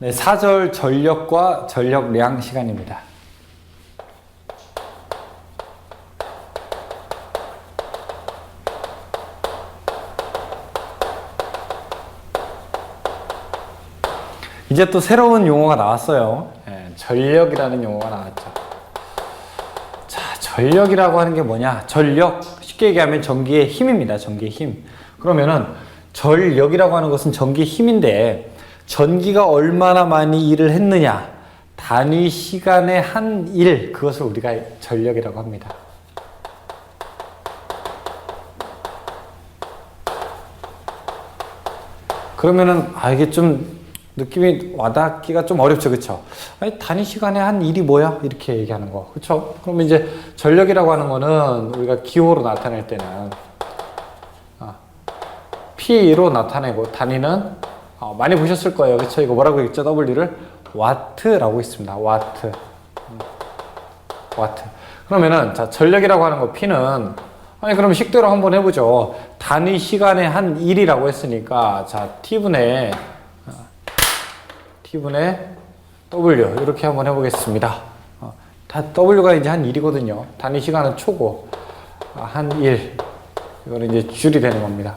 네, 4절 전력과 전력량 시간입니다. 이제 또 새로운 용어가 나왔어요. 전력이라는 용어가 나왔죠. 자, 전력이라고 하는 게 뭐냐? 전력, 쉽게 얘기하면 전기의 힘입니다. 전기의 힘. 그러면은 전력이라고 하는 것은 전기의 힘인데 전기가 얼마나 많이 일을 했느냐, 단위 시간에 한 일, 그것을 우리가 전력이라고 합니다. 그러면은 이게 좀 느낌이 와닿기가 좀 어렵죠, 그쵸? 아니, 단위 시간에 한 일이 뭐야? 이렇게 얘기하는 거, 그쵸? 그러면 이제 전력이라고 하는 거는 우리가 기호로 나타낼 때는 P로 나타내고 단위는 많이 보셨을 거예요, 그쵸? 이거 뭐라고 읽죠? W를 와트라고 있습니다. 와트. 와트. 그러면은 자, 전력이라고 하는 거 P는 그럼 식대로 한번 해보죠. 단위 시간에 한 일이라고 했으니까 자, T분의 W 이렇게 한번 해보겠습니다. 다 W가 이제 한 1이거든요. 단위 시간은 초고 한 1. 이거는 이제 줄이 되는 겁니다.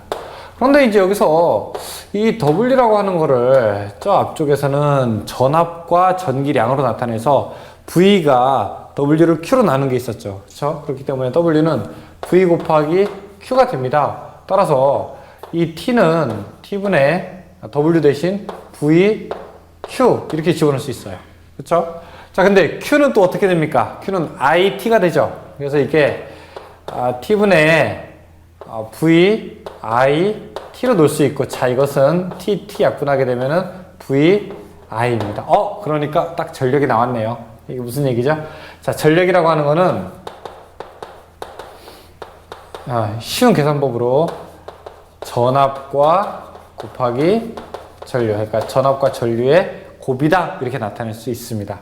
그런데 이제 여기서 이 W라고 하는 거를 저 앞쪽에서는 전압과 전기량으로 나타내서 V가 W를 Q로 나눈 게 있었죠. 그렇죠? 그렇기 때문에 W는 V 곱하기 Q가 됩니다. 따라서 이 T는 T분의 W 대신 V Q 이렇게 집어넣을 수 있어요. 그렇죠? 자, 근데 Q는 또 어떻게 됩니까? Q는 IT가 되죠. 그래서 이게 T분의 V I T로 놓을 수 있고, 자, 이것은 T 약분하게 되면은 V I입니다. 그러니까 딱 전력이 나왔네요. 이게 무슨 얘기죠? 자, 전력이라고 하는 거는 쉬운 계산법으로 전압과 곱하기 전류, 그러니까 전압과 전류의 곱이다 이렇게 나타낼 수 있습니다.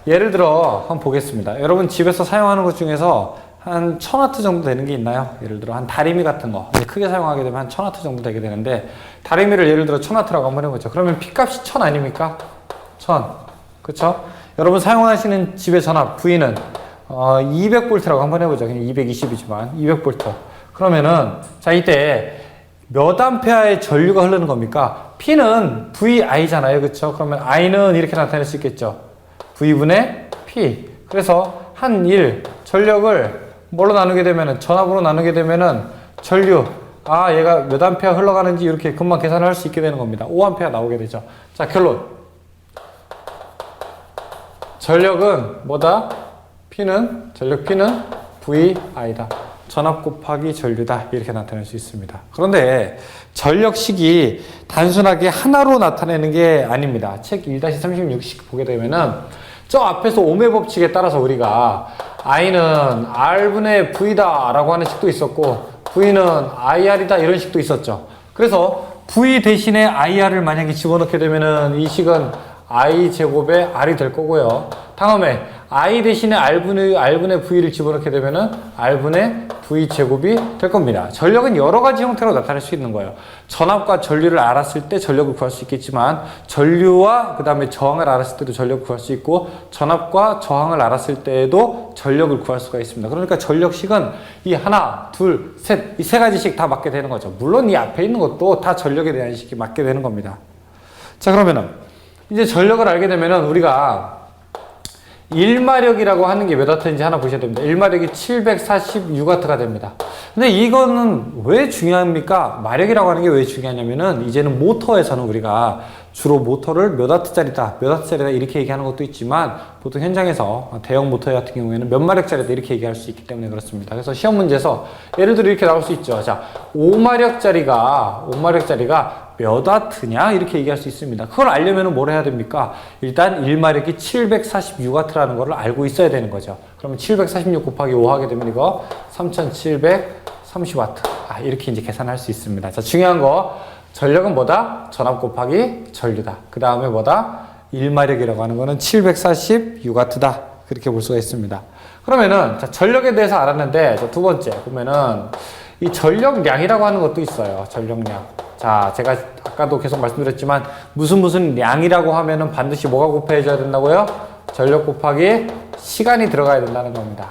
예를 들어 한번 보겠습니다. 여러분 집에서 사용하는 것 중에서 한 1000W 정도 되는 게 있나요? 예를 들어 한 다리미 같은 거 크게 사용하게 되면 한 1000W 정도 되게 되는데, 다리미를 예를 들어 1000W라고 한번 해보죠. 그러면 P값이 1000 아닙니까? 1000. 그쵸? 여러분 사용하시는 집의 전압 V는 200V라고 한번 해보죠. 그냥 220이지만 200V. 그러면은 자, 이때 몇 암페어의 전류가 흐르는 겁니까? P는 VI잖아요. 그쵸? 그러면 I는 이렇게 나타낼 수 있겠죠. V분의 P. 그래서 한 1, 전력을 뭘로 나누게 되면은, 전압으로 나누게 되면은 전류, 얘가 몇 암페어 흘러가는지 이렇게 금방 계산을 할 수 있게 되는 겁니다. 5암페어 나오게 되죠. 자, 결론. 전력은 뭐다? 전력 P는 VI다. 전압 곱하기 전류다. 이렇게 나타낼 수 있습니다. 그런데 전력식이 단순하게 하나로 나타내는 게 아닙니다. 책 1-36식 보게 되면은 저 앞에서 오음의 법칙에 따라서 우리가 I는 R분의 V다 라고 하는 식도 있었고, V는 IR이다 이런 식도 있었죠. 그래서 V 대신에 IR을 만약에 집어넣게 되면은 이 식은 I 제곱의 R이 될 거고요. 다음에 I 대신에 R분의 V를 집어넣게 되면은 R분의 V 제곱이 될 겁니다. 전력은 여러 가지 형태로 나타낼 수 있는 거예요. 전압과 전류를 알았을 때 전력을 구할 수 있겠지만, 전류와 그 다음에 저항을 알았을 때도 전력을 구할 수 있고, 전압과 저항을 알았을 때에도 전력을 구할 수가 있습니다. 그러니까 전력식은 이 하나, 둘, 셋, 이 세 가지씩 다 맞게 되는 거죠. 물론 이 앞에 있는 것도 다 전력에 대한 식이 맞게 되는 겁니다. 자, 그러면은 이제 전력을 알게 되면은 우리가 1마력이라고 하는 게 몇 와트인지 하나 보셔야 됩니다. 1마력이 746W가 됩니다. 근데 이거는 왜 중요합니까? 마력이라고 하는 게 왜 중요하냐면은, 이제는 모터에서는 우리가 주로 모터를 몇 와트짜리다, 몇 와트짜리다 이렇게 얘기하는 것도 있지만, 보통 현장에서 대형 모터 같은 경우에는 몇 마력짜리다 이렇게 얘기할 수 있기 때문에 그렇습니다. 그래서 시험 문제에서 예를 들어 이렇게 나올 수 있죠. 자, 5마력짜리가 몇 와트냐 이렇게 얘기할 수 있습니다. 그걸 알려면 뭘 해야 됩니까? 일단 1마력이 746W라는 걸 알고 있어야 되는 거죠. 그러면 746 곱하기 5 하게 되면 이거 3730W. 이렇게 이제 계산할 수 있습니다. 자, 중요한 거, 전력은 뭐다? 전압 곱하기 전류다. 그 다음에 뭐다? 1마력이라고 하는 거는 746W다. 그렇게 볼 수가 있습니다. 그러면은 자, 전력에 대해서 알았는데, 자, 두 번째 보면은 이 전력량이라고 하는 것도 있어요. 전력량. 자, 제가 아까도 계속 말씀드렸지만 무슨 량이라고 하면은 반드시 뭐가 곱해져야 된다고요? 전력 곱하기 시간이 들어가야 된다는 겁니다.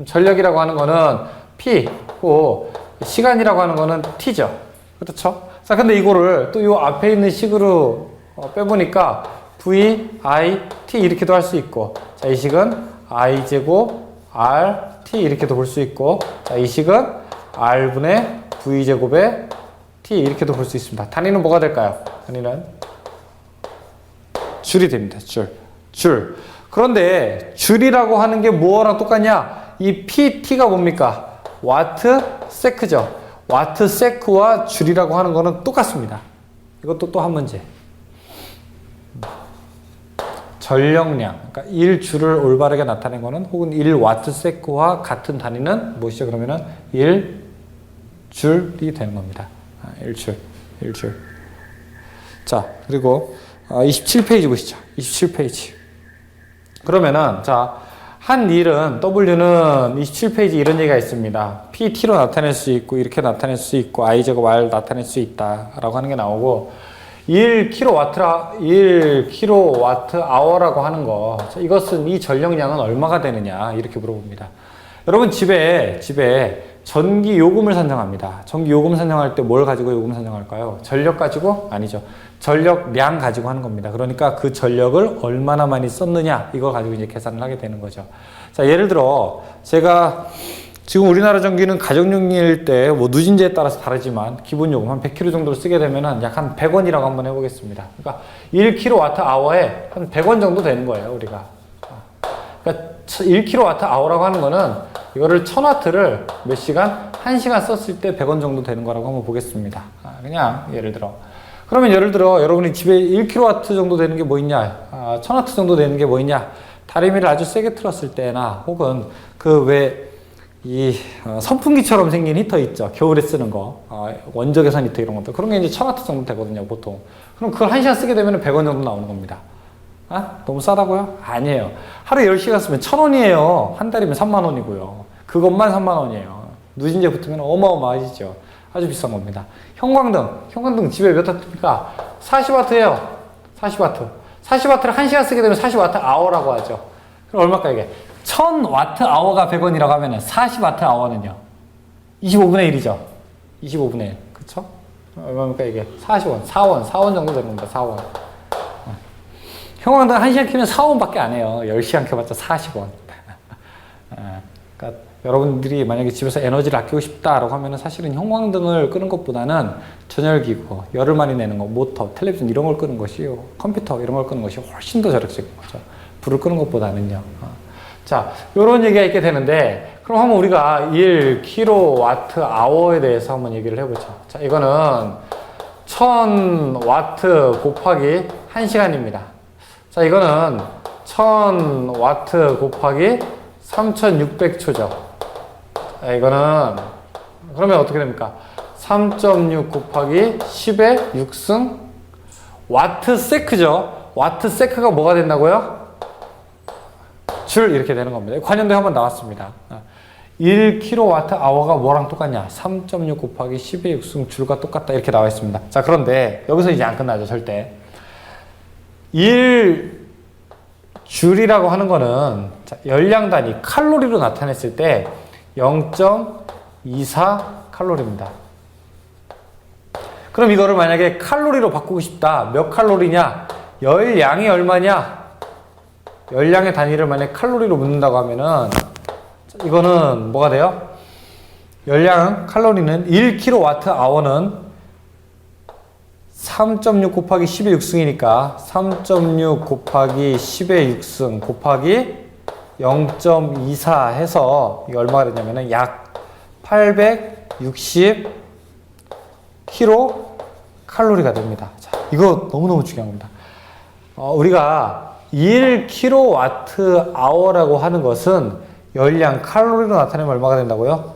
전력이라고 하는 거는 P고 시간이라고 하는 거는 T죠. 그렇죠? 자, 근데 이거를 또 이 앞에 있는 식으로 빼보니까 V, I, T 이렇게도 할 수 있고, 자, 이 식은 I 제곱 R, T 이렇게도 볼 수 있고, 자, 이 식은 R분의 V 제곱에 T 이렇게도 볼 수 있습니다. 단위는 뭐가 될까요? 단위는 줄이 됩니다. 줄. 그런데 줄이라고 하는 게 뭐랑 똑같냐? 이 PT가 뭡니까? 와트 세크죠. 와트 세크와 줄이라고 하는 거는 똑같습니다. 이것도 또 한 문제. 전력량, 그러니까 1줄을 올바르게 나타낸 거는 혹은 1와트 세크와 같은 단위는 무엇이죠? 그러면은 1줄이 되는 겁니다. 1줄. 자, 그리고 27페이지 보시죠. 27페이지. 그러면은 자, 한 일은 W는 27페이지 이런 얘기가 있습니다. PT로 나타낼 수 있고 이렇게 나타낼 수 있고 I 제곱 R 나타낼 수 있다라고 하는 게 나오고 1kWh라고 하는 거, 이것은 이 전력량은 얼마가 되느냐 이렇게 물어봅니다. 여러분 집에 전기 요금을 산정합니다. 전기 요금 산정할 때 뭘 가지고 요금 산정할까요? 전력 가지고? 아니죠. 전력량 가지고 하는 겁니다. 그러니까 그 전력을 얼마나 많이 썼느냐 이걸 가지고 이제 계산을 하게 되는 거죠. 자, 예를 들어 제가 지금 우리나라 전기는 가정용일 때 뭐 누진제에 따라서 다르지만 기본 요금 한 100kW 정도를 쓰게 되면은 약 한 100원이라고 한번 해보겠습니다. 그러니까 1kWh에 한 100원 정도 되는 거예요, 우리가. 그러니까 1kWh라고 하는 거는 이거를 1000W를 몇 시간? 1시간 썼을 때 100원 정도 되는 거라고 한번 보겠습니다. 그냥 예를 들어. 그러면 예를 들어 여러분이 집에 1kW 정도 되는 게 뭐 있냐? 1000W 정도 되는 게 뭐 있냐? 다리미를 아주 세게 틀었을 때나 혹은 그 왜 이 선풍기처럼 생긴 히터 있죠. 겨울에 쓰는 거. 원적 개선 히터 이런 것들. 그런 게 이제 1000W 정도 되거든요, 보통. 그럼 그걸 1시간 쓰게 되면 100원 정도 나오는 겁니다. 너무 싸다고요? 아니에요. 하루에 10시간 쓰면 1000원이에요. 한 달이면 30,000원이고요. 그것만 30,000원이에요. 누진제 붙으면 어마어마하시죠. 아주 비싼 겁니다. 형광등 집에 몇 와트입니까? 40W예요. 40W를 1시간 쓰게 되면 40Wh라고 하죠. 그럼 얼마일까 이게? 1000Wh가 100원이라고 하면 40Wh는요? 25분의 1이죠. 25분의 1. 그쵸? 얼마입니까 이게? 40원. 4원 정도 되는 겁니다. 4원. 형광등 1시간 켜면 4원밖에 안 해요. 10시간 켜봤자 40원. 그러니까 여러분들이 만약에 집에서 에너지를 아끼고 싶다라고 하면은 사실은 형광등을 끄는 것보다는 전열기구, 열을 많이 내는 거, 모터, 텔레비전 이런 걸 끄는 것이요. 컴퓨터 이런 걸 끄는 것이 훨씬 더 절약적인 거죠. 불을 끄는 것보다는요. 자, 요런 얘기가 있게 되는데, 그럼 한번 우리가 1kWh에 대해서 한번 얘기를 해보죠. 자, 이거는 1000W 곱하기 1시간입니다. 자, 이거는 1000W 곱하기 3600초죠. 자, 이거는, 그러면 어떻게 됩니까? 3.6 곱하기 10의 6승 와트세크죠. 와트세크가 뭐가 된다고요? 줄 이렇게 되는 겁니다. 관연도에 한번 나왔습니다. 1kWh가 뭐랑 똑같냐? 3.6 곱하기 10의 6승 줄과 똑같다 이렇게 나와 있습니다. 자, 그런데 여기서 이제 안 끝나죠, 절대. 1줄이라고 하는 거는 열량 단위 칼로리로 나타냈을 때 0.24 칼로리입니다. 그럼 이거를 만약에 칼로리로 바꾸고 싶다. 몇 칼로리냐? 열량이 얼마냐? 열량의 단위를 만약에 칼로리로 묻는다고 하면은 이거는 뭐가 돼요? 열량 칼로리는 1kWh는 3.6 곱하기 10의 6승이니까 3.6 곱하기 10의 6승 곱하기 0.24 해서 이게 얼마가 되냐면은 약 860 킬로칼로리가 됩니다. 자, 이거 너무너무 중요한 겁니다. 우리가 1kWh라고 하는 것은 열량 칼로리로 나타내면 얼마가 된다고요?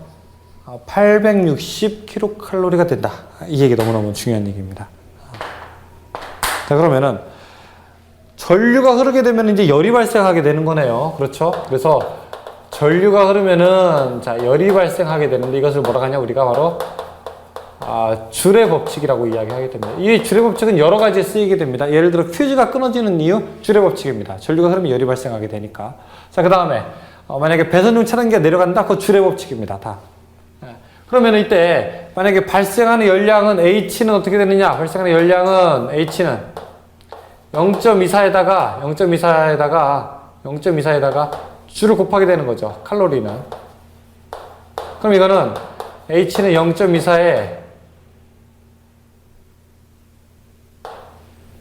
860 킬로칼로리가 된다. 이 얘기 너무너무 중요한 얘기입니다. 자, 그러면은 전류가 흐르게 되면 이제 열이 발생하게 되는 거네요. 그렇죠? 그래서 전류가 흐르면은 자, 열이 발생하게 되는데 이것을 뭐라고 하냐? 우리가 바로 줄의 법칙이라고 이야기하게 됩니다. 이 줄의 법칙은 여러 가지에 쓰이게 됩니다. 예를 들어 퓨즈가 끊어지는 이유, 줄의 법칙입니다. 전류가 흐르면 열이 발생하게 되니까. 자, 그 다음에 만약에 배선중 차단기가 내려간다, 그거 줄의 법칙입니다. 다. 그러면 이때 만약에 발생하는 열량은 H는 어떻게 되느냐? 발생하는 열량은 H는 0.24에다가 줄을 곱하게 되는 거죠. 칼로리는. 그럼 이거는 H는 0.24에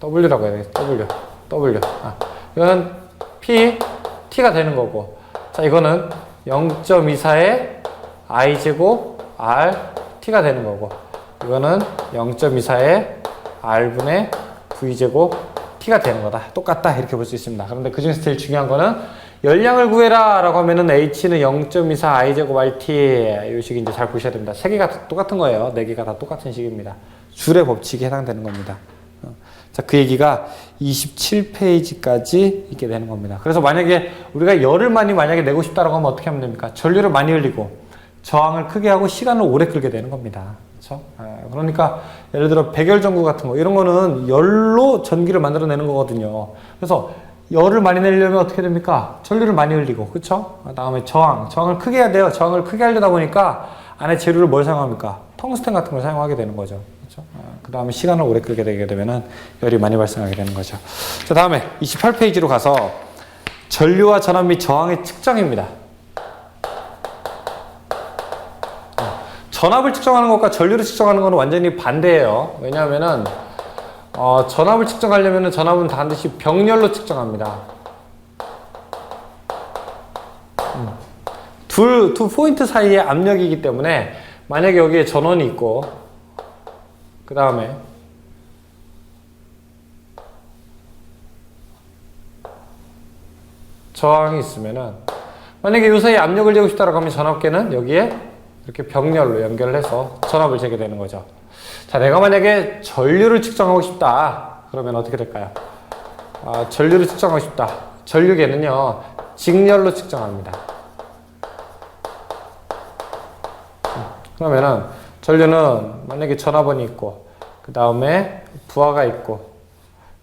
W라고 해야 되겠다. W. 이거는 T가 되는 거고. 자, 이거는 0.24에 I제곱 RT가 되는 거고. 이거는 0.24에 R분의 V제곱 T가 되는 거다. 똑같다. 이렇게 볼 수 있습니다. 그런데 그 중에서 제일 중요한 거는 열량을 구해라 라고 하면은 H는 0.24 I제곱 RT. 이 식이 이제 잘 보셔야 됩니다. 세 개가 똑같은 거예요. 네 개가 다 똑같은 식입니다. 줄의 법칙에 해당되는 겁니다. 자, 그 얘기가 27페이지까지 있게 되는 겁니다. 그래서 만약에 우리가 열을 만약에 내고 싶다라고 하면 어떻게 하면 됩니까? 전류를 많이 흘리고 저항을 크게 하고 시간을 오래 끌게 되는 겁니다. 그렇죠? 그러니까 예를 들어 백열전구 같은 거 이런 거는 열로 전기를 만들어내는 거거든요. 그래서 열을 많이 내려면 어떻게 됩니까? 전류를 많이 흘리고, 그렇죠? 다음에 저항을 크게 해야 돼요. 저항을 크게 하려다 보니까 안에 재료를 뭘 사용합니까? 텅스텐 같은 걸 사용하게 되는 거죠. 그렇죠? 그 다음에 시간을 오래 끌게 되게 되면은 열이 많이 발생하게 되는 거죠. 자, 다음에 28페이지로 가서 전류와 전압 및 저항의 측정입니다. 전압을 측정하는 것과 전류를 측정하는 것은 완전히 반대예요. 왜냐하면은 전압을 측정하려면 전압은 반드시 병렬로 측정합니다. 두 포인트 사이의 압력이기 때문에 만약에 여기에 전원이 있고 그 다음에 저항이 있으면은 만약에 이 사이에 압력을 재고 싶다고 하면 전압계는 여기에 이렇게 병렬로 연결을 해서 전압을 재게 되는 거죠. 자, 내가 만약에 전류를 측정하고 싶다. 그러면 어떻게 될까요? 전류를 측정하고 싶다. 전류계는요, 직렬로 측정합니다. 그러면은 전류는 만약에 전압원이 있고, 그 다음에 부하가 있고,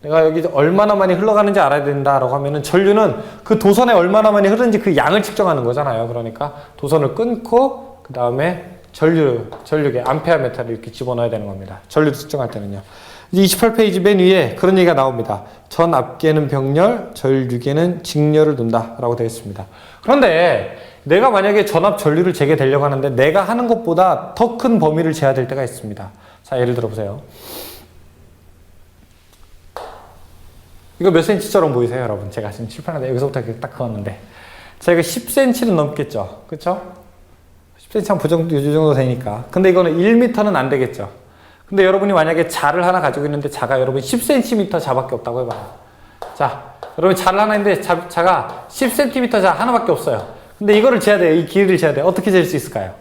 내가 여기 얼마나 많이 흘러가는지 알아야 된다라고 하면은 전류는 그 도선에 얼마나 많이 흐르는지 그 양을 측정하는 거잖아요. 그러니까 도선을 끊고 그 다음에 전류계 암페어미터를 이렇게 집어넣어야 되는 겁니다. 전류 측정할 때는요. 이제 28페이지 맨 위에 그런 얘기가 나옵니다. 전압계는 병렬, 전류계는 직렬을 둔다 라고 되어 있습니다. 그런데 내가 만약에 전압 전류를 재게 되려고 하는데 내가 하는 것보다 더 큰 범위를 재야 될 때가 있습니다. 자, 예를 들어 보세요. 이거 몇 cm처럼 보이세요, 여러분? 제가 지금 칠판에 여기서부터 이렇게 딱 그었는데. 자, 이거 10cm는 넘겠죠? 그쵸? 10cm 한 이 정도 되니까. 근데 이거는 1m는 안 되겠죠? 근데 여러분이 만약에 자를 하나 가지고 있는데 자가 여러분 10cm 자밖에 없다고 해봐요. 자, 여러분 자를 하나 있는데 자가 10cm 자 하나밖에 없어요. 근데 이거를 재야 돼요. 이 길이를 재야 돼요. 어떻게 잴 수 있을까요?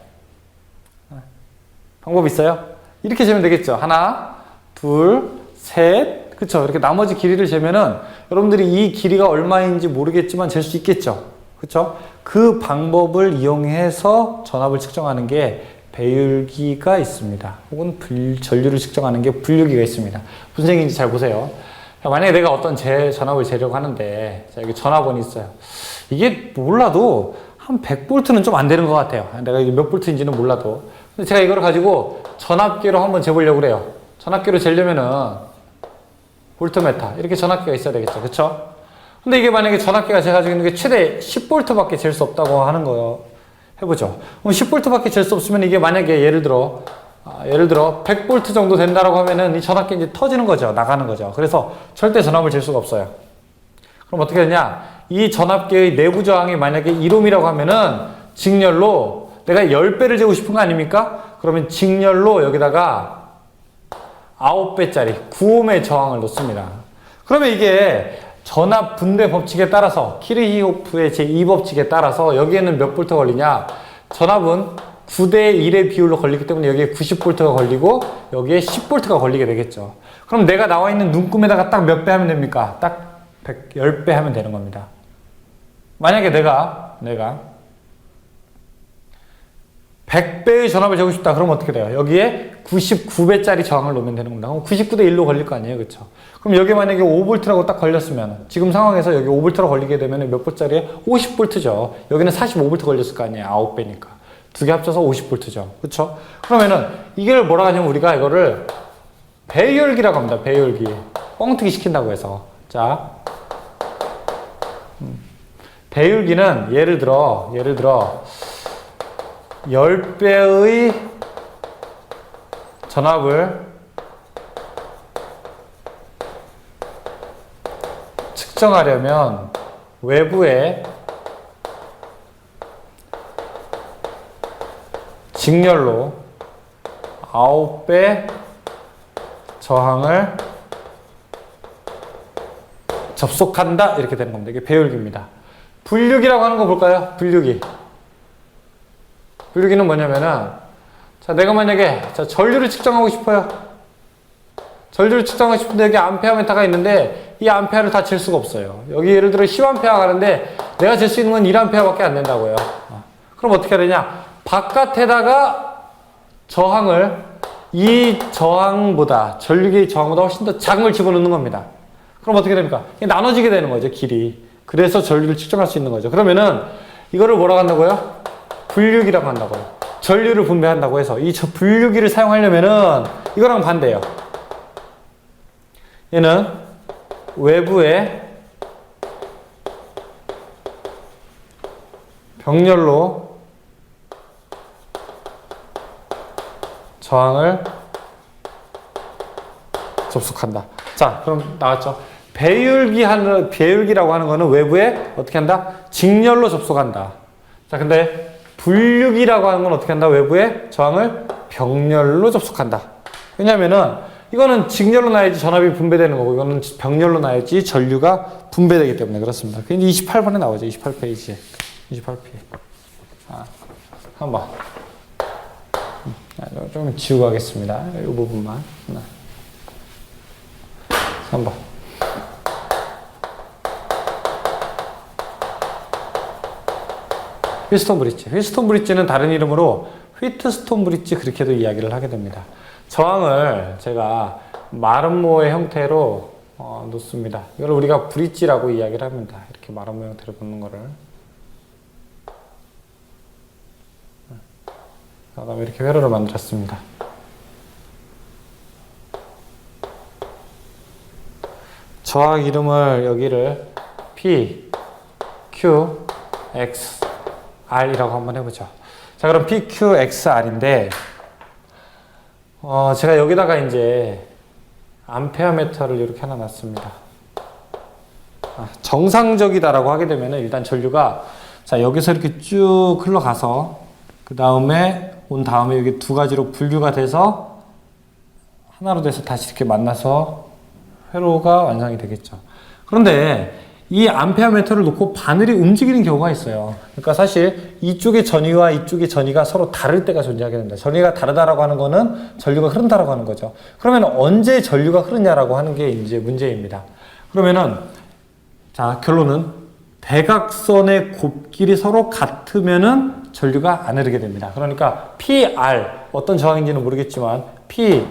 방법 있어요? 이렇게 재면 되겠죠? 하나, 둘, 셋. 그쵸? 이렇게 나머지 길이를 재면은 여러분들이 이 길이가 얼마인지 모르겠지만 잴 수 있겠죠? 그쵸? 그 방법을 이용해서 전압을 측정하는 게 배율기가 있습니다. 혹은 전류를 측정하는 게 분류기가 있습니다. 무슨 얘기인지 잘 보세요. 만약에 내가 어떤 전압을 재려고 하는데, 자, 여기 전압원이 있어요. 이게 몰라도 한 100V는 좀 안 되는 것 같아요. 내가 이게 몇 볼트인지는 몰라도. 근데 제가 이걸 가지고 전압계로 한번 재보려고 그래요. 전압계로 재려면은 볼트메타 이렇게 전압계가 있어야 되겠죠. 그쵸? 근데 이게 만약에 전압계가 제가 가지고 있는 게 최대 10V밖에 잴 수 없다고 하는 거예요. 해보죠. 그럼 10V밖에 잴 수 없으면 이게 만약에 예를 들어 100V 정도 된다라고 하면은 이 전압계 이제 터지는 거죠. 나가는 거죠. 그래서 절대 전압을 잴 수가 없어요. 그럼 어떻게 되냐? 이 전압계의 내부 저항이 만약에 1ohm이라고 하면은 직렬로 내가 10배를 재고 싶은 거 아닙니까? 그러면 직렬로 여기다가 9배짜리 9ohm의 저항을 놓습니다. 그러면 이게 전압 분배 법칙에 따라서 키르히호프의 제2법칙에 따라서 여기에는 몇 볼트 걸리냐? 전압은 9대 1의 비율로 걸리기 때문에 여기에 90V가 걸리고 여기에 10V가 걸리게 되겠죠. 그럼 내가 나와 있는 눈금에다가 딱 몇 배 하면 됩니까? 딱 10배 하면 되는 겁니다. 만약에 내가 100배의 전압을 재고 싶다. 그럼 어떻게 돼요? 여기에 99배짜리 저항을 놓으면 되는 겁니다. 그럼 99대 1로 걸릴 거 아니에요. 그쵸? 그럼 여기 만약에 5V라고 딱 걸렸으면, 지금 상황에서 여기 5V라고 걸리게 되면 몇 볼짜리에? 50V죠. 여기는 45V 걸렸을 거 아니에요. 9배니까. 두 개 합쳐서 50V죠. 그쵸? 그러면은, 이걸 뭐라 하냐면 우리가 이거를 배열기라고 합니다. 배열기. 뻥튀기 시킨다고 해서. 자. 배율기는 예를 들어 10배의 전압을 측정하려면 외부에 직렬로 9배 저항을 접속한다. 이렇게 되는 겁니다. 이게 배율기입니다. 분류기라고 하는 거 볼까요? 분류기. 분류기는 뭐냐면은, 자, 내가 만약에, 자, 전류를 측정하고 싶어요. 전류를 측정하고 싶은데 여기 암페어미터가 있는데 이 암페어를 다 잴 수가 없어요. 여기 예를 들어 10암페어가 가는데 내가 잴 수 있는 건 1암페어밖에 안 된다고요. 그럼 어떻게 해야 되냐? 바깥에다가 저항을 이 저항보다, 전류기의 저항보다 훨씬 더 작은 걸 집어넣는 겁니다. 그럼 어떻게 됩니까? 나눠지게 되는 거죠, 길이. 그래서 전류를 측정할 수 있는 거죠. 그러면은 이거를 뭐라고 한다고요? 분류기라고 한다고요. 전류를 분배한다고 해서 이 분류기를 사용하려면은 이거랑 반대예요. 얘는 외부에 병렬로 저항을 접속한다. 자, 그럼 나왔죠? 배율기라고 하는 거는 외부에 어떻게 한다? 직렬로 접속한다. 자, 근데 분류기라고 하는 건 어떻게 한다? 외부에 저항을 병렬로 접속한다. 왜냐면은 이거는 직렬로 놔야지 전압이 분배되는 거고, 이거는 병렬로 놔야지 전류가 분배되기 때문에 그렇습니다. 그게 이제 28번에 나오죠. 28페이지에. 28페이지. 한번. 좀 지우고 하겠습니다. 이 부분만. 3번. 휠스톤 브릿지. 휠스톤 브릿지는 다른 이름으로 휘트스톤 브릿지 그렇게도 이야기를 하게 됩니다. 저항을 제가 마름모의 형태로 놓습니다. 이걸 우리가 브릿지라고 이야기를 합니다. 이렇게 마름모 형태로 놓는 거를. 그 다음에 이렇게 회로를 만들었습니다. 저항 이름을 여기를 P, Q, X, R이라고 한번 해보죠. 자, 그럼 P, Q, X, R인데 제가 여기다가 이제 암페어미터를 이렇게 하나 놨습니다. 정상적이다라고 하게 되면 일단 전류가 자 여기서 이렇게 쭉 흘러가서 그 다음에 온 다음에 여기 두 가지로 분류가 돼서 하나로 돼서 다시 이렇게 만나서 회로가 완성이 되겠죠. 그런데 이 암페어미터를 놓고 바늘이 움직이는 경우가 있어요. 그러니까 사실 이쪽의 전위와 이쪽의 전위가 서로 다를 때가 존재하게 됩니다. 전위가 다르다라고 하는 거는 전류가 흐른다라고 하는 거죠. 그러면 언제 전류가 흐르냐라고 하는 게 이제 문제입니다. 그러면은 자 결론은 대각선의 곱길이 서로 같으면은 전류가 안 흐르게 됩니다. 그러니까 PR 어떤 저항인지는 모르겠지만 PR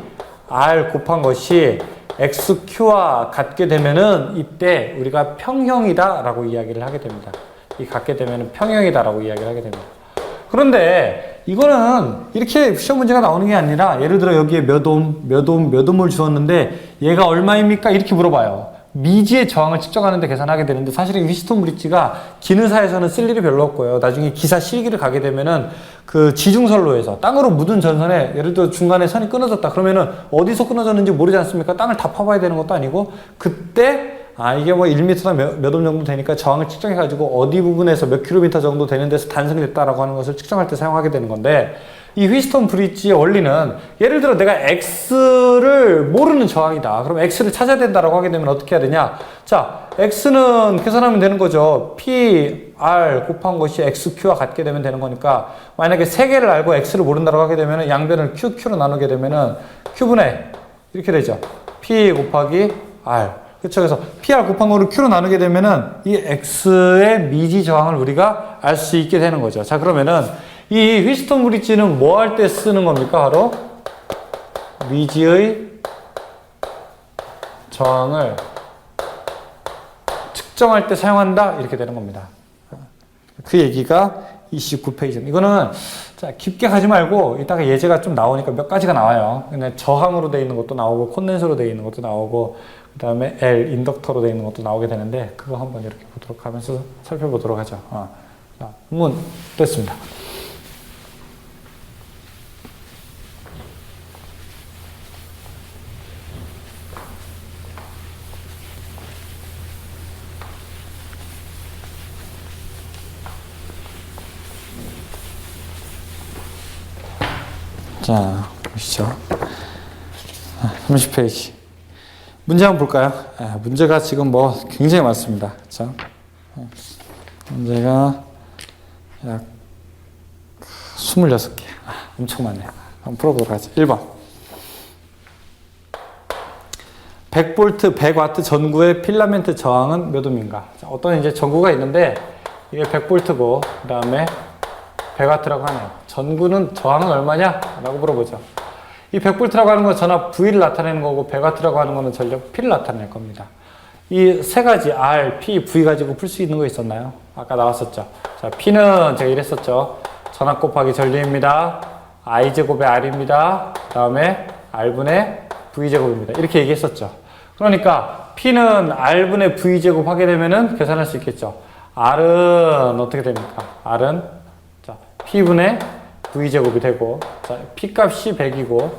곱한 것이 XQ와 같게 되면은 이때 우리가 평형이다 라고 이야기를 하게 됩니다. 이 같게 되면은 평형이다 라고 이야기를 하게 됩니다. 그런데 이거는 이렇게 시험 문제가 나오는 게 아니라 예를 들어 여기에 몇 옴을 주었는데 얘가 얼마입니까? 이렇게 물어봐요. 미지의 저항을 측정하는데 계산하게 되는데 사실은 휘스톤 브릿지가 기능사에서는 쓸 일이 별로 없고요. 나중에 기사 실기를 가게 되면은 그 지중선로에서 땅으로 묻은 전선에 예를 들어 중간에 선이 끊어졌다 그러면은 어디서 끊어졌는지 모르지 않습니까? 땅을 다 파봐야 되는 것도 아니고 그때 이게 뭐 1m나 몇 옴 정도 되니까 저항을 측정해가지고 어디 부분에서 몇 킬로미터 정도 되는 데서 단선이 됐다라고 하는 것을 측정할 때 사용하게 되는 건데 이 휘스톤 브릿지의 원리는 예를 들어 내가 X를 모르는 저항이다. 그럼 X를 찾아야 된다라고 하게 되면 어떻게 해야 되냐? 자, X는 계산하면 되는 거죠. P, R 곱한 것이 XQ와 같게 되면 되는 거니까 만약에 3개를 알고 X를 모른다고 하게 되면 양변을 QQ로 나누게 되면은 Q분의 이렇게 되죠. P 곱하기 R. 그렇죠. 그래서 PR 곱한 거를 Q로 나누게 되면은 이 X의 미지 저항을 우리가 알 수 있게 되는 거죠. 자, 그러면은 이 휘스턴 브릿지는 뭐 할 때 쓰는 겁니까? 바로 미지의 저항을 측정할 때 사용한다 이렇게 되는 겁니다. 그 얘기가 29페이지입니다. 이거는 자, 깊게 가지 말고 이따가 예제가 좀 나오니까 몇 가지가 나와요. 그냥 저항으로 되어 있는 것도 나오고 콘덴서로 되어 있는 것도 나오고 그 다음에 L 인덕터로 되어 있는 것도 나오게 되는데 그거 한번 이렇게 보도록 하면서 살펴보도록 하죠. 자, 문 됐습니다. 자, 보시죠. 30페이지. 문제 한번 볼까요? 문제가 지금 뭐 굉장히 많습니다. 그쵸? 문제가 약 26개. 엄청 많네요. 한번 풀어보도록 하죠. 1번. 100V 100W 전구의 필라멘트 저항은 몇 ohm인가? 자, 어떤 이제 전구가 있는데 이게 100V고 그 다음에 100W라고 하네요. 전구는 저항은 얼마냐? 라고 물어보죠. 이 100V라고 하는 건 전압 V를 나타내는 거고 100W라고 하는 거는 전력 P를 나타낼 겁니다. 이 세 가지 R, P, V 가지고 풀 수 있는 거 있었나요? 아까 나왔었죠. 자, P는 제가 이랬었죠. 전압 곱하기 전류입니다. I제곱의 R입니다. 그 다음에 R분의 V제곱입니다. 이렇게 얘기했었죠. 그러니까 P는 R분의 V제곱 하게 되면은 계산할 수 있겠죠. R은 어떻게 됩니까? R은 자, P분의 V제곱이 되고, 자, P값이 100이고,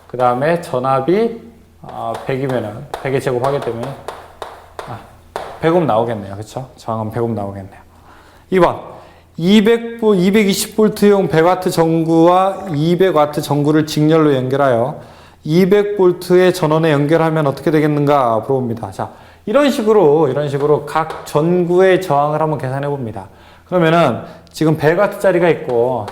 그 다음에 전압이 100이면은, 100의 제곱하게 되면, 100옴 나오겠네요. 그쵸? 저항은 100옴 나오겠네요. 2번. 220V용 100W 전구와 200W 전구를 직렬로 연결하여 200V의 전원에 연결하면 어떻게 되겠는가 물어봅니다. 자, 이런 식으로 각 전구의 저항을 한번 계산해 봅니다. 그러면은 지금 100W짜리가 있고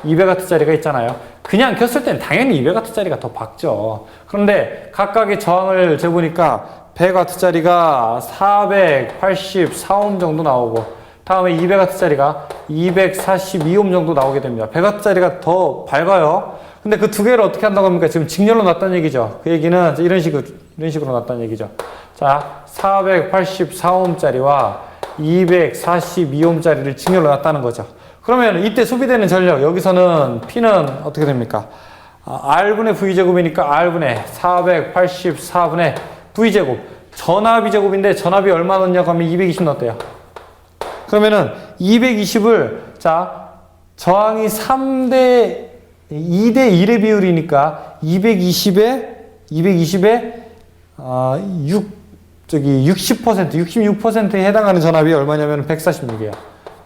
200W짜리가 있잖아요. 그냥 켰을 때는 당연히 200W짜리가 더 박죠. 그런데 각각의 저항을 재보니까 100W짜리가 484옴 정도 나오고 다음에 200W짜리가 242옴 정도 나오게 됩니다. 100W짜리가 더 밝아요. 근데 그 두 개를 어떻게 한다고 합니까? 지금 직렬로 놨다는 얘기죠. 그 얘기는 이런 식으로 놨다는 얘기죠. 자, 484옴짜리와 242옴짜리를 직렬로 놨다는 거죠. 그러면 이때 소비되는 전력, 여기서는 P는 어떻게 됩니까? R분의 V제곱이니까 R분의 484분의 V제곱. 전압이 제곱인데 전압이 얼마 넣냐고 하면 220 넣었대요. 그러면은 220을, 자, 저항이 2대 1의 비율이니까 220에 66%에 해당하는 전압이 얼마냐면 146이에요.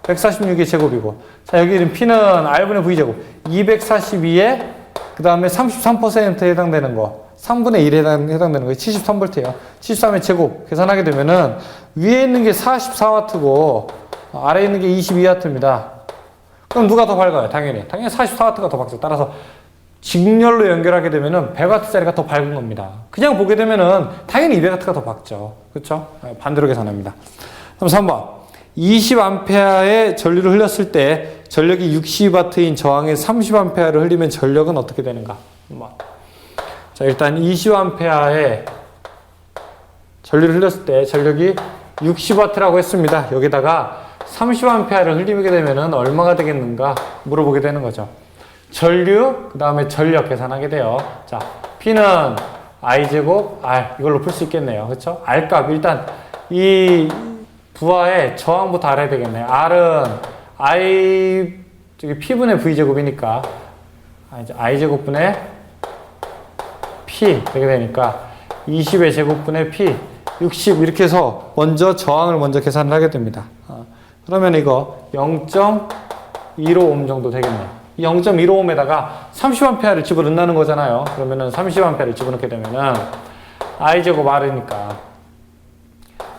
146의 제곱이고. 자, 여기는 P는 R분의 V제곱. 242에, 그 다음에 33%에 해당되는 거. 3분의 1에 해당되는 거. 73V예요. 73의 제곱. 계산하게 되면은, 위에 있는 게 44W고, 아래에 있는 게 22W입니다. 그럼 누가 더 밝아요? 당연히 44W가 더 밝죠. 따라서, 직렬로 연결하게 되면은 100W짜리가 더 밝은 겁니다. 그냥 보게 되면은, 당연히 200W가 더 밝죠. 그쵸? 반대로 계산합니다. 그럼 3번. 20A의 전류를 흘렸을 때 전력이 60W인 저항에 30A를 흘리면 전력은 어떻게 되는가? 자, 일단 20A의 전류를 흘렸을 때 전력이 60W라고 했습니다. 여기다가 30A를 흘리게 되면 얼마가 되겠는가 물어보게 되는 거죠. 전류, 그 다음에 전력 계산하게 돼요. 자, P는 I제곱 R, 이걸로 풀 수 있겠네요. 그렇죠? R 값, 일단 이 부하의 저항부터 알아야 되겠네요. R은 P분의 V제곱이니까 I제곱분의 P 되게 되니까 20의 제곱분의 P 60 이렇게 해서 먼저 저항을 먼저 계산을 하게 됩니다. 그러면 이거 0.15옴 정도 되겠네요. 이 0.15옴에다가 30A를 집어넣는다는 거잖아요. 그러면은 30A를 집어넣게 되면은 I제곱 R이니까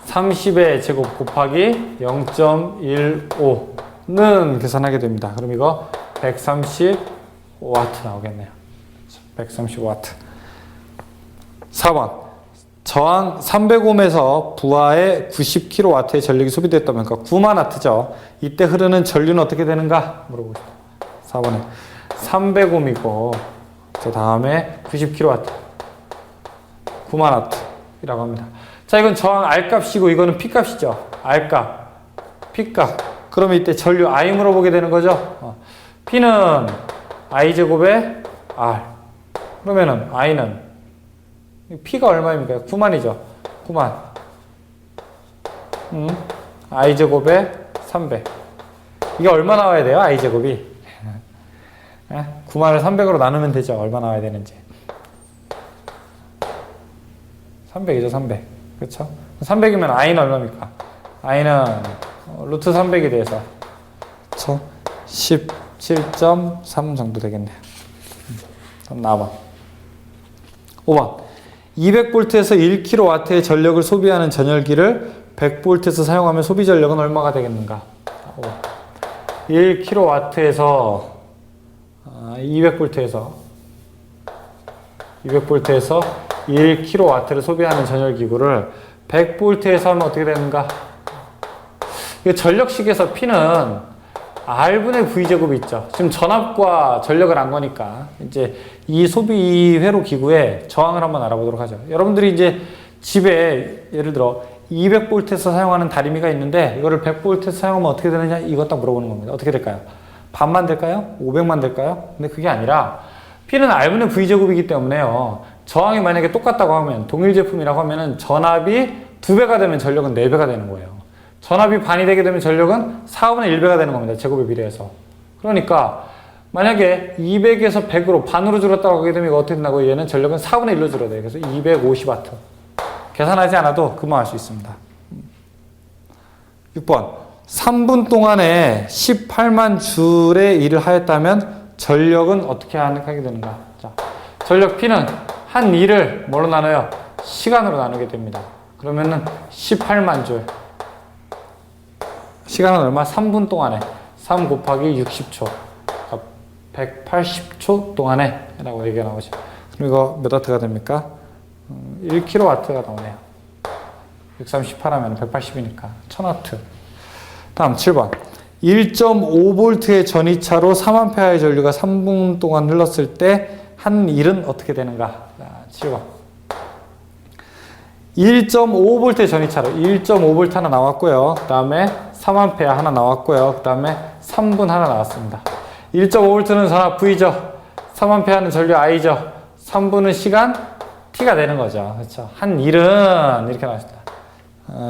30의 제곱 곱하기 0.15는 계산하게 됩니다. 그럼 이거 135W 나오겠네요. 135W. 4번. 저항 300옴에서 부하에 90kW의 전력이 소비됐다면, 그러니까 9만 W죠. 이때 흐르는 전류는 어떻게 되는가 물어보고 싶어요. 4번에 300옴이고 그 다음에 90kW 9만와트이라고 합니다. 자, 이건 저항 R값이고 이거는 P값이죠. R값, P값. 그러면 이때 전류 I 물어보게 되는 거죠. P는 I제곱에 R. 그러면은 I는 P가 얼마입니까? 9만이죠. 9만. I제곱에 300. 이게 얼마 나와야 돼요? I제곱이. 9만을 300으로 나누면 되죠. 얼마 나와야 되는지. 300이죠, 300. 그렇죠? 300이면 I는 얼마입니까? I는 루트 300이 돼서 그렇죠? 17.3 정도 되겠네요. 그럼 4번. 5번. 200V에서 1kW의 전력을 소비하는 전열기를 100V에서 사용하면 소비 전력은 얼마가 되겠는가? 5번. 1kW에서 200V에서 1kW를 소비하는 전열기구를 100V에서 하면 어떻게 되는가? 이 전력식에서 P는 R분의 V제곱이 있죠. 지금 전압과 전력을 안 거니까 이제 이 소비 회로 기구의 저항을 한번 알아보도록 하죠. 여러분들이 이제 집에 예를 들어 200V에서 사용하는 다리미가 있는데 이거를 100V에서 사용하면 어떻게 되느냐 이거 딱 물어보는 겁니다. 어떻게 될까요? 반만 될까요? 500만 될까요? 근데 그게 아니라 P는 R분의 V제곱이기 때문에요. 저항이 만약에 똑같다고 하면 동일 제품이라고 하면은 전압이 2배가 되면 전력은 4배가 되는 거예요. 전압이 반이 되게 되면 전력은 4분의 1배가 되는 겁니다. 제곱에 비례해서. 그러니까 만약에 200에서 100으로 반으로 줄었다고 하게 되면 이거 어떻게 된다고? 얘는 전력은 4분의 1로 줄어들어요. 그래서 250W. 계산하지 않아도 금방 알 수 있습니다. 6번. 3분 동안에 18만 줄의 일을 하였다면 전력은 어떻게 하게 되는가? 자, 전력 P는 한 일을 뭐로 나눠요? 시간으로 나누게 됩니다. 그러면은 18만 줄. 시간은 얼마? 3분 동안에 3 곱하기 60초 180초 동안에 라고 얘기가 나오죠. 그럼 이거 몇 와트가 됩니까? 1kW가 나오네요. 638 하면 180이니까 1000W. 다음 7번. 1.5V의 전이차로 3A의 전류가 3분 동안 흘렀을 때 한 일은 어떻게 되는가? 자, 7번. 1.5V의 전이차로 1.5V 하나 나왔고요. 그 다음에 3A 하나 나왔고요. 그 다음에 3분 하나 나왔습니다. 1.5V는 전압 V죠. 3A는 전류 I죠. 3분은 시간 T가 되는 거죠. 그렇죠. 한 일은 이렇게 나왔습니다.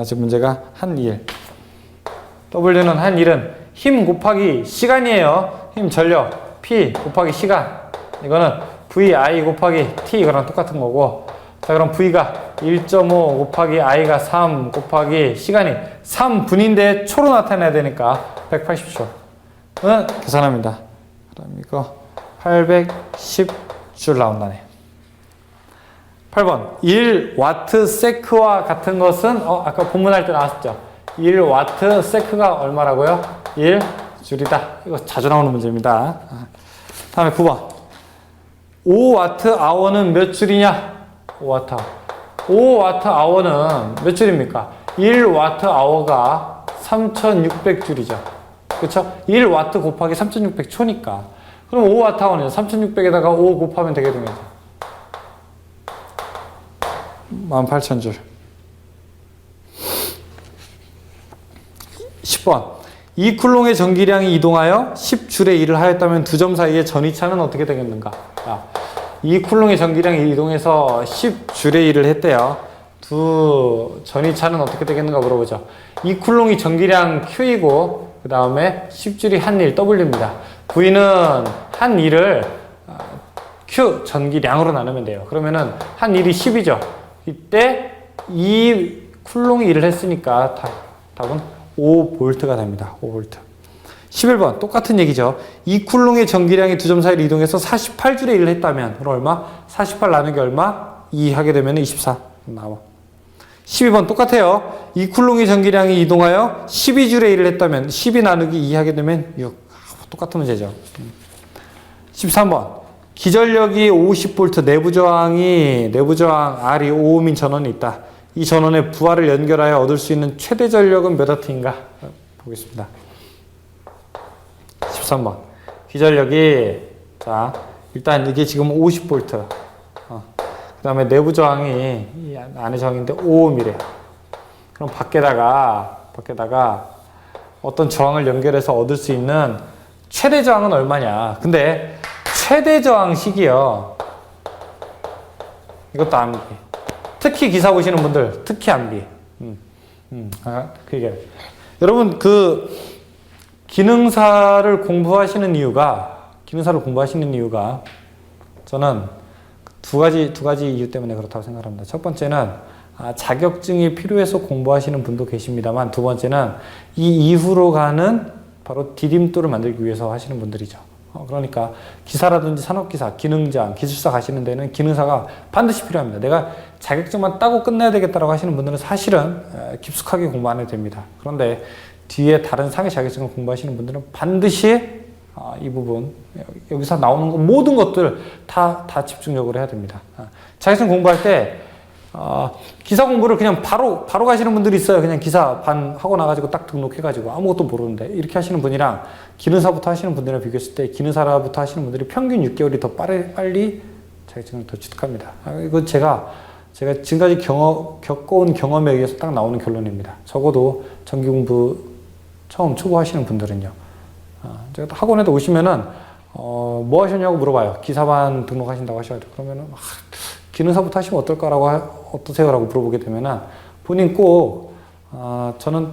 지금 문제가 한 일. W는 한 일은 힘 곱하기 시간이에요. 힘 전력 P 곱하기 시간. 이거는 VI 곱하기 T 이거랑 똑같은 거고. 자, 그럼 V가 1.5 곱하기 I가 3 곱하기 시간이 3분인데 초로 나타내야 되니까 180초는 계산합니다. 그럼 이거 810줄 나온다네. 8번 1와트 세크와 같은 것은 아까 본문할 때 나왔었죠. 1와트 세크가 얼마라고요? 1줄이다. 이거 자주 나오는 문제입니다. 다음에 9번 5와트 아워는 몇 줄이냐? 5와트 아워. 5와트 아워는 몇 줄입니까? 1와트 아워가 3600줄이죠. 그렇죠? 1와트 곱하기 3600초니까. 그럼 5와트 아워는 3600에다가 5 곱하면 되게 됩니다. 18,000줄. 10번. 이 쿨롱의 전기량이 이동하여 10줄의 일을 하였다면 두 점 사이의 전이차는 어떻게 되겠는가? 자, 이 쿨롱의 전기량이 이동해서 10줄의 일을 했대요. 두 전이차는 어떻게 되겠는가 물어보죠. 이 쿨롱이 전기량 Q이고 그 다음에 10줄이 한 일 W입니다. V는 한 일을 Q 전기량으로 나누면 돼요. 그러면은 한 일이 10이죠. 이때 이 쿨롱이 일을 했으니까 답은 5V가 됩니다. 5V. 11번 똑같은 얘기죠. 이 쿨롱의 전기량이 두 점 사이를 이동해서 48줄의 일을 했다면 그럼 얼마? 48 나누기 얼마? 2 하게 되면 24 나와. 12번 똑같아요. 이 쿨롱의 전기량이 이동하여 12줄의 일을 했다면 12 나누기 2 하게 되면 6. 똑같은 문제죠. 13번 기전력이 50V 내부 저항 R이 5옴인 전원이 있다. 이 전원의 부하를 연결하여 얻을 수 있는 최대 전력은 몇 와트인가? 보겠습니다. 13번 기전력이, 자, 일단 이게 지금 50V. 그 다음에 내부 저항이, 이 안에 저항인데 5ohm이래요. 그럼 밖에다가 어떤 저항을 연결해서 얻을 수 있는 최대 저항은 얼마냐. 근데 최대 저항식이요. 이것도 암기. 특히 기사 보시는 분들, 특히 암기. 그게. 여러분, 기능사를 공부하시는 이유가 저는 두 가지 이유 때문에 그렇다고 생각합니다. 첫 번째는 자격증이 필요해서 공부하시는 분도 계십니다만, 두 번째는 이 이후로 가는 바로 디딤돌을 만들기 위해서 하시는 분들이죠. 그러니까 기사라든지 산업기사, 기능장, 기술사 가시는 데는 기능사가 반드시 필요합니다. 내가 자격증만 따고 끝내야 되겠다라고 하시는 분들은 사실은 깊숙하게 공부 안 해도 됩니다. 그런데 뒤에 다른 상위 자격증을 공부하시는 분들은 반드시 이 부분, 여기서 나오는 거, 모든 것들 다 집중적으로 해야 됩니다. 자격증 공부할 때 기사 공부를 그냥 바로 가시는 분들이 있어요. 그냥 기사 반 하고 나가지고 딱 등록해가지고 아무것도 모르는데, 이렇게 하시는 분이랑 기능사부터 하시는 분들이랑 비교했을 때 기능사부터 하시는 분들이 평균 6개월이 더 빨리 자격증을 더 취득합니다. 이건 제가 지금까지 겪어온 경험에 의해서 딱 나오는 결론입니다. 적어도 전기 공부 처음 초보 하시는 분들은요. 제가 학원에도 오시면은 뭐 하셨냐고 물어봐요. 기사반 등록하신다고 하셔야 돼요. 그러면은 기능사부터 하시면 어떠세요라고 물어보게 되면은 본인 꼭 저는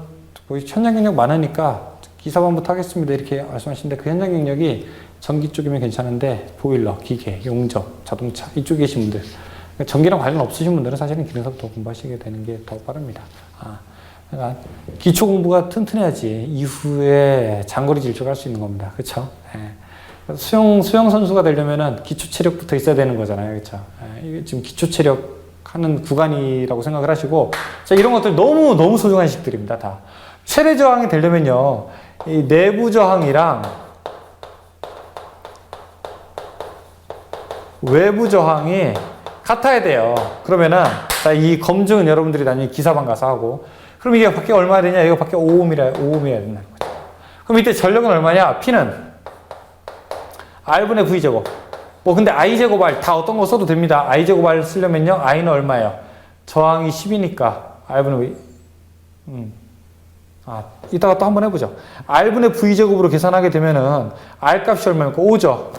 현장 경력 많으니까 기사반부터 하겠습니다 이렇게 말씀하시는데, 그 현장 경력이 전기 쪽이면 괜찮은데 보일러, 기계, 용접, 자동차 이쪽에 계신 분들, 그러니까 전기랑 관련 없으신 분들은 사실은 기능사부터 공부하시게 되는 게 더 빠릅니다. 그러니까 기초 공부가 튼튼해야지 이후에 장거리 질주를 할 수 있는 겁니다. 그렇죠? 수영 선수가 되려면은 기초 체력부터 있어야 되는 거잖아요. 그렇죠? 이게 지금 기초 체력 하는 구간이라고 생각을 하시고, 자, 이런 것들 너무 소중한 식들입니다. 다. 최대 저항이 되려면요, 이 내부 저항이랑 외부 저항이 같아야 돼요. 그러면은, 자, 이 검증은 여러분들이 나중에 기사반 가서 하고, 그럼 이게 밖에 얼마나 되냐? 이거 밖에 5ohm이라 5ohm이어야 된다는 거죠. 그럼 이때 전력은 얼마냐? P는 R분의 V제곱. 근데 I제곱 R 다 어떤 거 써도 됩니다. I제곱 R 쓰려면요, I는 얼마예요? 저항이 10이니까 R분의 V. 이따가 또 한번 해보죠. R분의 V제곱으로 계산하게 되면은 R 값이 얼마입니까? 5죠.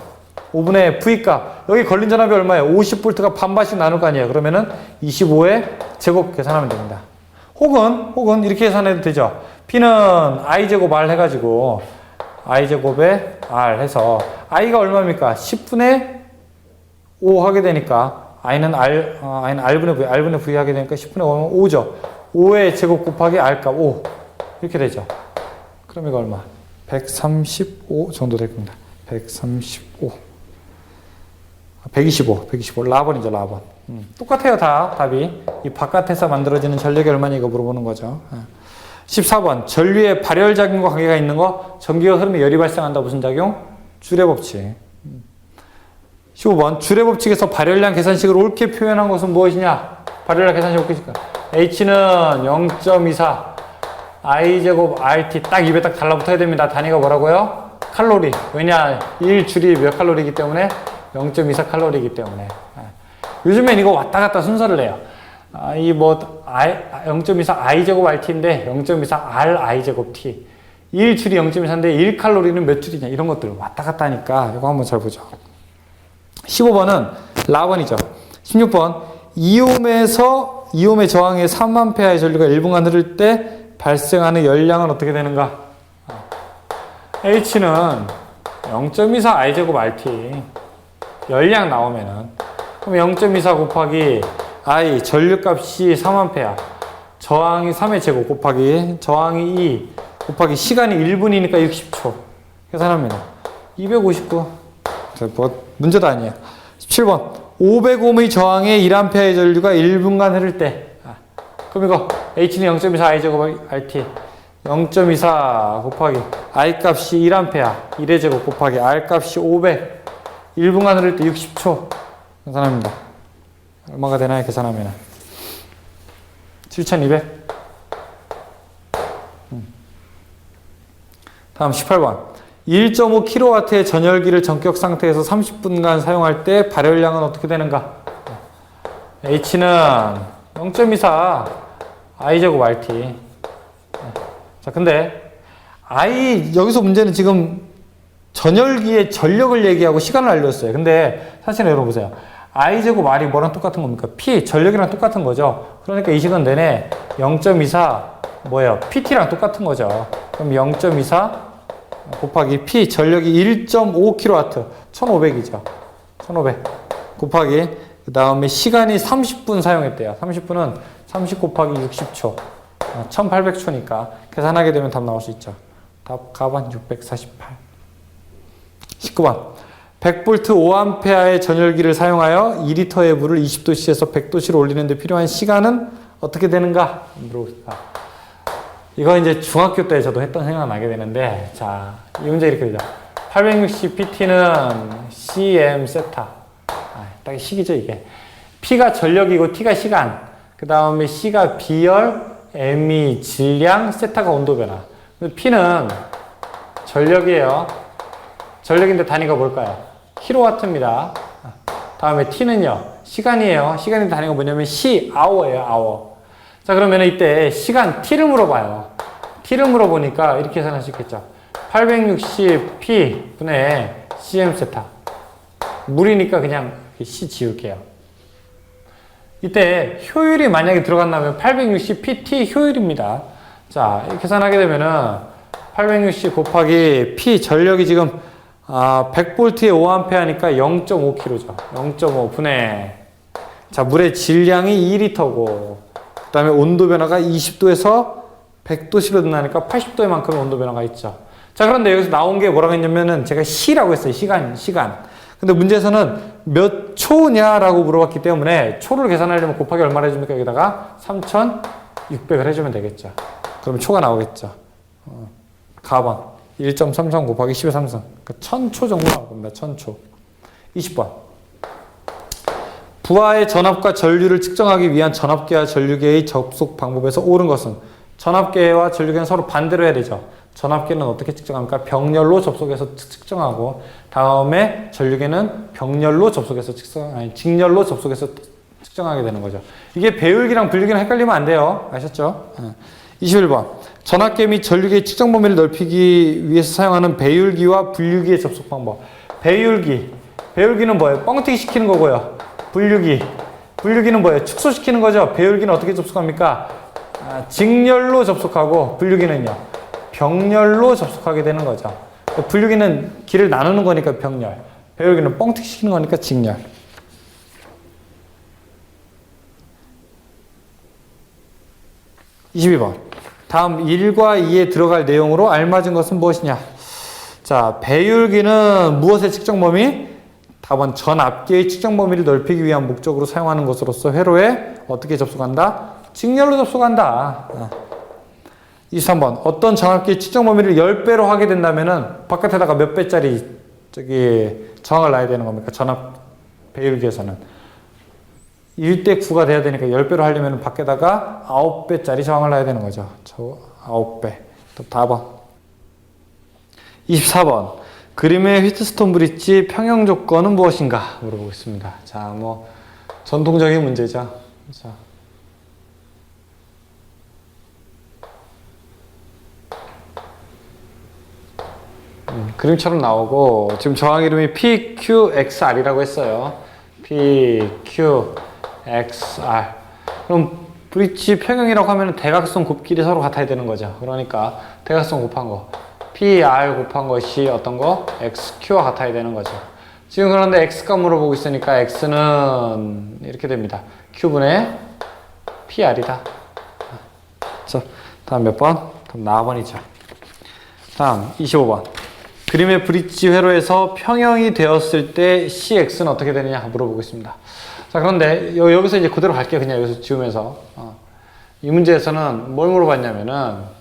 5분의 V 값. 여기 걸린 전압이 얼마예요? 50V가 반반씩 나눌 거 아니에요. 그러면은 25의 제곱 계산하면 됩니다. 혹은 이렇게 계산해도 되죠. P는 I제곱 R 해가지고 I제곱에 R 해서 I가 얼마입니까? 10분의 5 하게 되니까 I는 R분의 V 하게 되니까 10분의 5하면 5죠. 5의 제곱 곱하기 R 값 5 이렇게 되죠. 그럼 이거 얼마? 135 정도 될 겁니다. 125 라번이죠. 라번. 똑같아요. 다 답이. 이 바깥에서 만들어지는 전력이 얼마냐 이거 물어보는 거죠. 14번 전류의 발열작용과 관계가 있는 거. 전기가 흐르면 열이 발생한다. 무슨 작용? 주례 법칙. 15번 주례 법칙에서 발열량 계산식을 옳게 표현한 것은 무엇이냐? 발열량 계산식 옳게 H는 0.24 I제곱 RT 딱 입에 딱 달라붙어야 됩니다. 단위가 뭐라고요? 칼로리. 왜냐? 1줄이 몇 칼로리이기 때문에 0.24 칼로리이기 때문에. 요즘엔 이거 왔다 갔다 순서를 내요. 0.24 I제곱 RT인데 0.24 R I제곱 T. 1줄이 0.24인데 1칼로리는 몇 줄이냐. 이런 것들 왔다 갔다 하니까 이거 한번 잘 보죠. 15번은 라번이죠. 16번 이옴의 저항에 3A의 전류가 1분간 흐를 때 발생하는 열량은 어떻게 되는가? H는 0.24 I제곱 RT. 열량 나오면은 그럼 0.24 곱하기 I 전류값이 3A, 저항이 3의 제곱 곱하기 저항이 2 곱하기 시간이 1분이니까 60초 계산합니다. 259. 문제도 아니에요. 17번 500ohm의 저항에 1A의 전류가 1분간 흐를 때, 그럼 이거 H는 0.24 I제곱 RT 0.24 곱하기 I 값이 1A 1의 제곱 곱하기 R 값이 500 1분간 흐를 때 60초 계산합니다. 얼마가 되나요? 계산하면 7200. 다음 18번 1.5kW의 전열기를 전격 상태에서 30분간 사용할 때 발열량은 어떻게 되는가? H는 0.24 I제곱 RT. 자, 근데 여기서 문제는 지금 전열기의 전력을 얘기하고 시간을 알려줬어요. 근데 사실은 여러분 보세요. I제곱 R이 뭐랑 똑같은 겁니까? P, 전력이랑 똑같은 거죠. 그러니까 이 시간 내내 0.24 뭐예요? PT랑 똑같은 거죠. 그럼 0.24 곱하기 P, 전력이 1.5kW, 1500이죠. 1500 곱하기 그 다음에 시간이 30분 사용했대요. 30분은 30 곱하기 60초, 1800초니까 계산하게 되면 답 나올 수 있죠. 답 가반 648. 19번 100V 5A의 전열기를 사용하여 2리터의 물을 20도씨에서 100도씨로 올리는 데 필요한 시간은 어떻게 되는가? 물어봅니다. 이거 이제 중학교 때 저도 했던 생각 나게 되는데, 자, 이 문제 이렇게 되죠. 860pt는 cm 세타. 딱 식이죠, 이게. P가 전력이고 T가 시간. 그 다음에 C가 비열, M이 질량, 세타가 온도 변화. P는 전력이에요. 전력인데 단위가 뭘까요? 킬로와트입니다. 다음에 T는요, 시간이에요. 시간인데 단위가 뭐냐면 hour예요, hour. 자, 그러면 이때 시간 T를 물어봐요. T를 물어보니까 이렇게 계산할 수 있겠죠. 860p 분의 cm 세타. 물이니까 그냥 C 지울게요. 이때 효율이 만약에 들어간다면 860pt 효율입니다. 자, 이렇게 계산하게 되면은 860 곱하기 P 전력이 지금 100V에 5A니까 0.5kg죠. 0.5 분의, 자, 물의 질량이 2리터고, 그 다음에 온도 변화가 20도에서 100도씨로 된다니까 80도에만큼의 온도 변화가 있죠. 자, 그런데 여기서 나온 게 뭐라고 했냐면은 제가 C라고 했어요. 시간. 근데 문제에서는 몇 초냐라고 물어봤기 때문에 초를 계산하려면 곱하기 얼마를 해줍니까? 여기다가 3600을 해주면 되겠죠. 그러면 초가 나오겠죠. 가번 1.33 곱하기 10의 3승. 그러니까 1000초 정도 나올 겁니다. 1000초. 20번. 부하의 전압과 전류를 측정하기 위한 전압계와 전류계의 접속 방법에서 옳은 것은, 전압계와 전류계는 서로 반대로 해야 되죠. 전압계는 어떻게 측정합니까? 병렬로 접속해서 측정하고, 다음에 전류계는 병렬로 접속해서 직렬로 접속해서 측정하게 되는 거죠. 이게 배율기랑 분류기랑 헷갈리면 안 돼요. 아셨죠? 21번. 전압계 및 전류계의 측정 범위를 넓히기 위해서 사용하는 배율기와 분류기의 접속 방법. 배율기는 뭐예요? 뻥튀기 시키는 거고요. 분류기는 뭐예요? 축소시키는 거죠. 배율기는 어떻게 접속합니까? 직렬로 접속하고, 분류기는요, 병렬로 접속하게 되는 거죠. 분류기는 길을 나누는 거니까 병렬, 배율기는 뻥튀기 시키는 거니까 직렬. 22번. 다음 1과 2에 들어갈 내용으로 알맞은 것은 무엇이냐? 자, 배율기는 무엇의 측정 범위? 답은 전압계의 측정 범위를 넓히기 위한 목적으로 사용하는 것으로서 회로에 어떻게 접속한다? 직렬로 접속한다. 23번. 어떤 전압계의 측정 범위를 10배로 하게 된다면은 바깥에다가 몇 배짜리 저항을 놔야 되는 겁니까? 전압 배율기에서는 1대 9가 돼야 되니까 10배로 하려면 밖에다가 9배짜리 저항을 놔야 되는 거죠. 9배. 또 답은 24번. 그림의 휘트스톤 브릿지 평형 조건은 무엇인가? 물어보겠습니다. 자, 전통적인 문제죠. 자. 그림처럼 나오고, 지금 저항 이름이 PQXR이라고 했어요. PQXR. 그럼 브릿지 평형이라고 하면 대각선 곱길이 서로 같아야 되는 거죠. 그러니까 대각선 곱한 거, PR 곱한 것이 어떤 거? XQ와 같아야 되는 거죠. 지금 그런데 X값 물어보고 있으니까 X는 이렇게 됩니다. Q분의 PR이다. 자, 다음 몇 번? 그럼 4번이죠. 다음 25번. 그림의 브릿지 회로에서 평형이 되었을 때 CX는 어떻게 되느냐 물어보고 있습니다. 자, 그런데 여기서 이제 그대로 갈게요. 그냥 여기서 지우면서. 이 문제에서는 뭘 물어봤냐면은,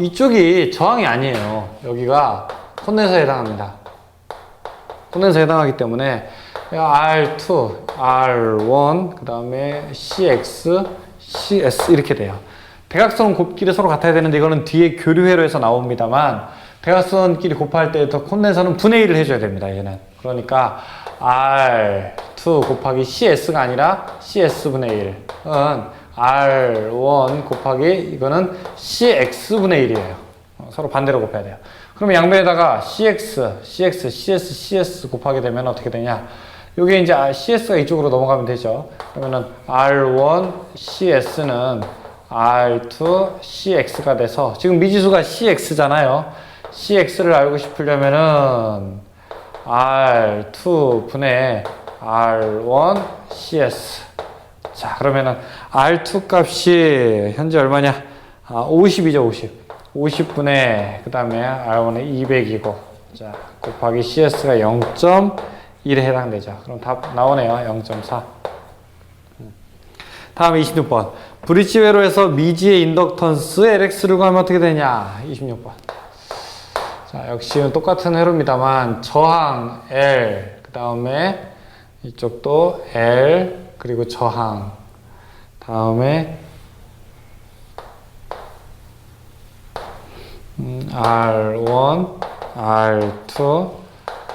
이쪽이 저항이 아니에요. 여기가 콘덴서에 해당합니다. 콘덴서에 해당하기 때문에 R2, R1, 그 다음에 CX, CS 이렇게 돼요. 대각선 곱길이 서로 같아야 되는데 이거는 뒤에 교류회로에서 나옵니다만, 대각선끼리 곱할 때 더 콘덴서는 분의 1을 해줘야 됩니다. 얘는. 그러니까 R2 곱하기 CS가 아니라 CS분의 1은 R1 곱하기 이거는 CX분의 1이에요. 서로 반대로 곱해야 돼요. 그러면 양변에다가 CX, CS, CS 곱하게 되면 어떻게 되냐? 요게 이제 CS가 이쪽으로 넘어가면 되죠. 그러면은 R1 CS는 R2 CX가 돼서 지금 미지수가 CX잖아요. CX를 알고 싶으려면은 R2 분의 R1 CS. 자, 그러면은 R2 값이 현재 얼마냐? 50이죠, 50. 50분의 그 다음에 R1은 200이고 자 곱하기 CS가 0.1에 해당되죠. 그럼 답 나오네요. 0.4. 다음에 26번. 브릿지 회로에서 미지의 인덕턴스 LX를 구하면 어떻게 되냐? 26번. 자, 역시 똑같은 회로입니다만 저항 L 그 다음에 이쪽도 L 그리고 저항 다음에 R1, R2,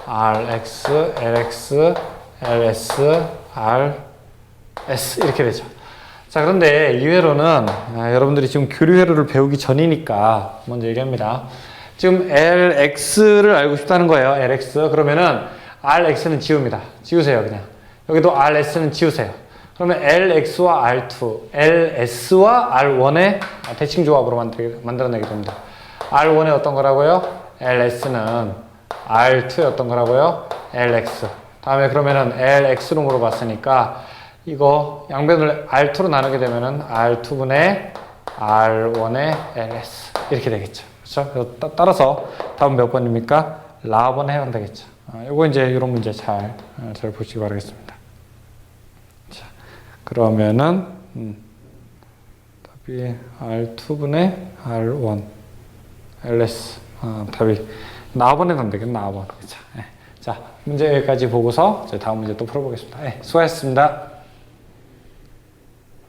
RX, LX, LS, RS 이렇게 되죠. 자, 그런데 이 회로는 여러분들이 지금 교류 회로를 배우기 전이니까 먼저 얘기합니다. 지금 LX를 알고 싶다는 거예요. LX. 그러면은 RX는 지웁니다. 지우세요, 그냥. 여기도 RS는 지우세요. 그러면 LX와 R2, LS와 R1의 대칭 조합으로 만들어내게 됩니다. R1의 어떤 거라고요? LS는 R2의 어떤 거라고요? LX. 다음에 그러면은 LX로 물어봤으니까 이거 양변을 R2로 나누게 되면은 R2분의 R1의 LS. 이렇게 되겠죠. 그렇죠? 그래서 따라서 답은 몇 번입니까? 라번에 해당되겠죠. 요거 이제 이런 문제 잘 보시기 바라겠습니다. 자, 그러면은 답이 R2분의 R1 LS. 답이 나번에 해당되겠네. 나번. 그렇죠. 네. 자, 문제 여기까지 보고서 다음 문제 또 풀어보겠습니다. 네, 수고하셨습니다.